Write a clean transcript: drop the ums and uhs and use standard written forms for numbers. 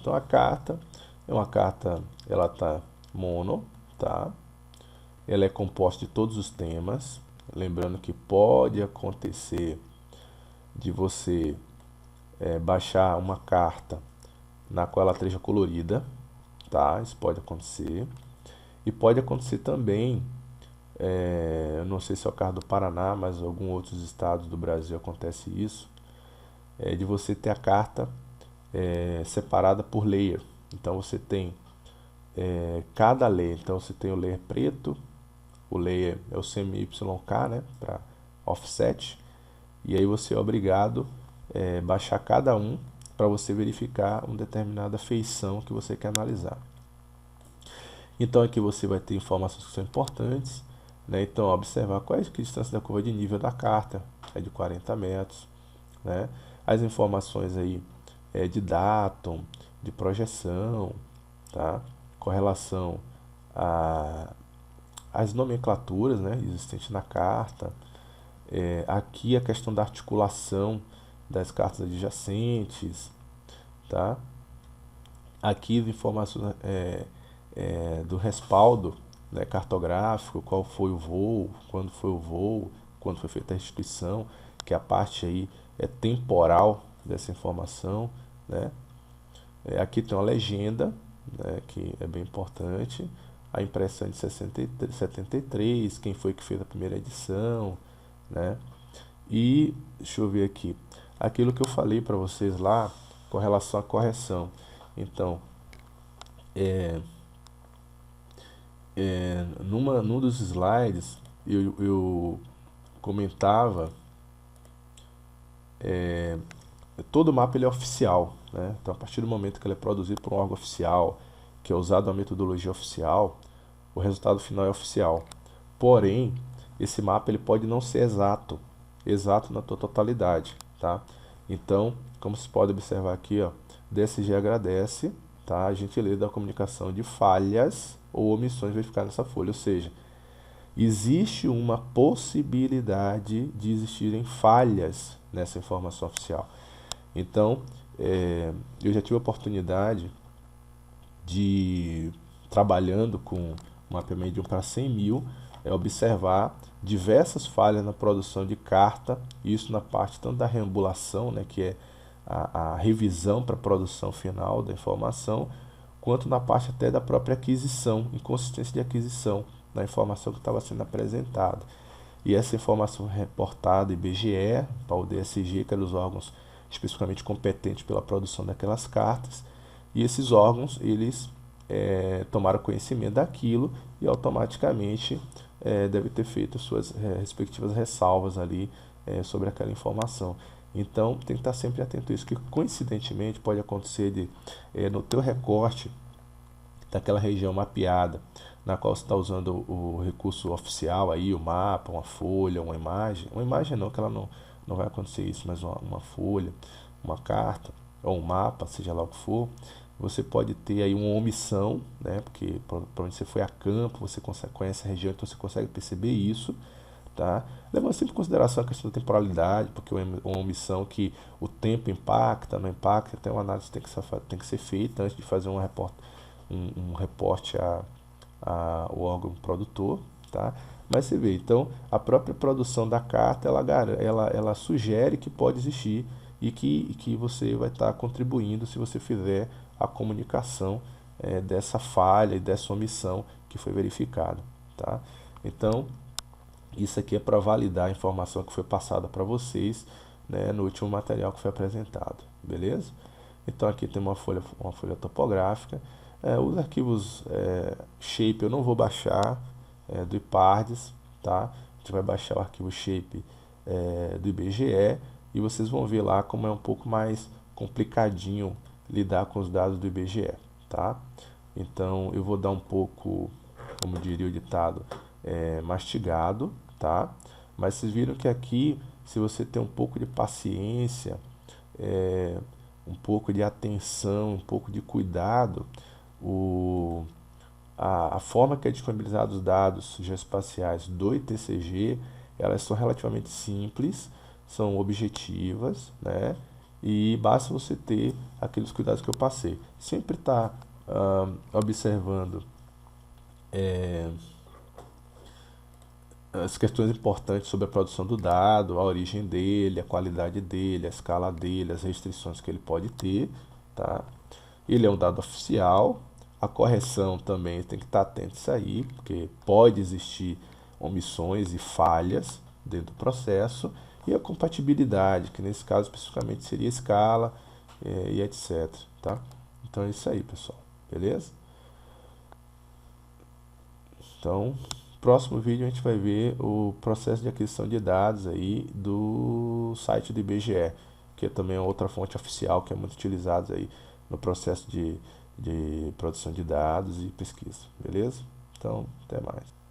Então a carta é uma carta, ela tá mono, tá? Ela é composta de todos os temas. Lembrando que pode acontecer de você baixar uma carta na qual ela esteja colorida, tá? Isso pode acontecer. E pode acontecer também, eu não sei se é o caso do Paraná, mas em alguns outros estados do Brasil acontece isso, de você ter a carta separada por layer. Então você tem cada layer. Então você tem o layer preto, o layer é o CMYK, né, para offset, e aí você é obrigado baixar cada um para você verificar uma determinada feição que você quer analisar. Então aqui você vai ter informações que são importantes, né? Então observar qual é a distância da curva de nível da carta, é de 40 metros, né? As informações aí de datum, de projeção, tá? Com relação às nomenclaturas, né, existentes na carta. Aqui a questão da articulação das cartas adjacentes, tá? Aqui as informações do respaldo, né, cartográfico, qual foi o voo, quando foi feita a restituição, que a parte aí é temporal dessa informação, né? Aqui tem uma legenda, né, que é bem importante, a impressão de 73, quem foi que fez a primeira edição, né? E deixa eu ver aqui, aquilo que eu falei para vocês lá com relação à correção. Então, num dos slides eu comentava, todo mapa ele é oficial, né? Então a partir do momento que ele é produzido por um órgão oficial, que é usado a metodologia oficial, o resultado final é oficial. Porém, esse mapa ele pode não ser exato na sua totalidade, tá? Então, como se pode observar aqui, ó, DSG agradece, tá, a gentileza da comunicação de falhas ou omissões verificadas nessa folha, ou seja, existe uma possibilidade de existirem falhas nessa informação oficial. Então, eu já tive a oportunidade de, trabalhando com mapeamento de 1 para 100 mil, observar diversas falhas na produção de carta, isso na parte tanto da reambulação, né, que é a revisão para a produção final da informação, quanto na parte até da própria aquisição, inconsistência de aquisição da informação que estava sendo apresentada. E essa informação reportada IBGE, para o DSG, que é dos órgãos especificamente competentes pela produção daquelas cartas, e esses órgãos, eles tomaram conhecimento daquilo e automaticamente deve ter feito suas respectivas ressalvas ali sobre aquela informação. Então tem que estar sempre atento a isso, que coincidentemente pode acontecer de no teu recorte daquela região mapeada, na qual você está usando o recurso oficial aí, o mapa, uma folha, uma imagem não, que ela não vai acontecer isso, mas uma folha, uma carta, ou um mapa, seja lá o que for, você pode ter aí uma omissão, né? Porque para onde você foi a campo, você conhece a região, então você consegue perceber isso, tá? Levando sempre em consideração a questão da temporalidade, porque é uma omissão que o tempo impacta, não impacta, até uma análise tem que ser feita antes de fazer um reporte ao órgão produtor, tá? Mas você vê, então a própria produção da carta ela sugere que pode existir e que você vai estar contribuindo se você fizer a comunicação dessa falha e dessa omissão que foi verificada, tá? Então isso aqui é para validar a informação que foi passada para vocês, né, no último material que foi apresentado, beleza? Então aqui tem uma folha topográfica. Os arquivos shape eu não vou baixar do IPARDES, tá? A gente vai baixar o arquivo shape do IBGE e vocês vão ver lá como é um pouco mais complicadinho lidar com os dados do IBGE, tá? Então eu vou dar um pouco, como diria o ditado, mastigado, tá? Mas vocês viram que aqui, se você tem um pouco de paciência, um pouco de atenção, um pouco de cuidado, a forma que é disponibilizado os dados geoespaciais do ITCG, elas são relativamente simples, são objetivas, né? e basta você ter aqueles cuidados que eu passei. Sempre estar observando as questões importantes sobre a produção do dado, a origem dele, a qualidade dele, a escala dele, as restrições que ele pode ter, tá? Ele é um dado oficial, a correção também tem que estar atento a isso aí, porque pode existir omissões e falhas dentro do processo, e a compatibilidade, que nesse caso especificamente seria escala e etc, tá? Então é isso aí, pessoal, beleza? Então, próximo vídeo a gente vai ver o processo de aquisição de dados aí do site do IBGE, que é também outra fonte oficial que é muito utilizada aí no processo de produção de dados e pesquisa, beleza? Então, até mais.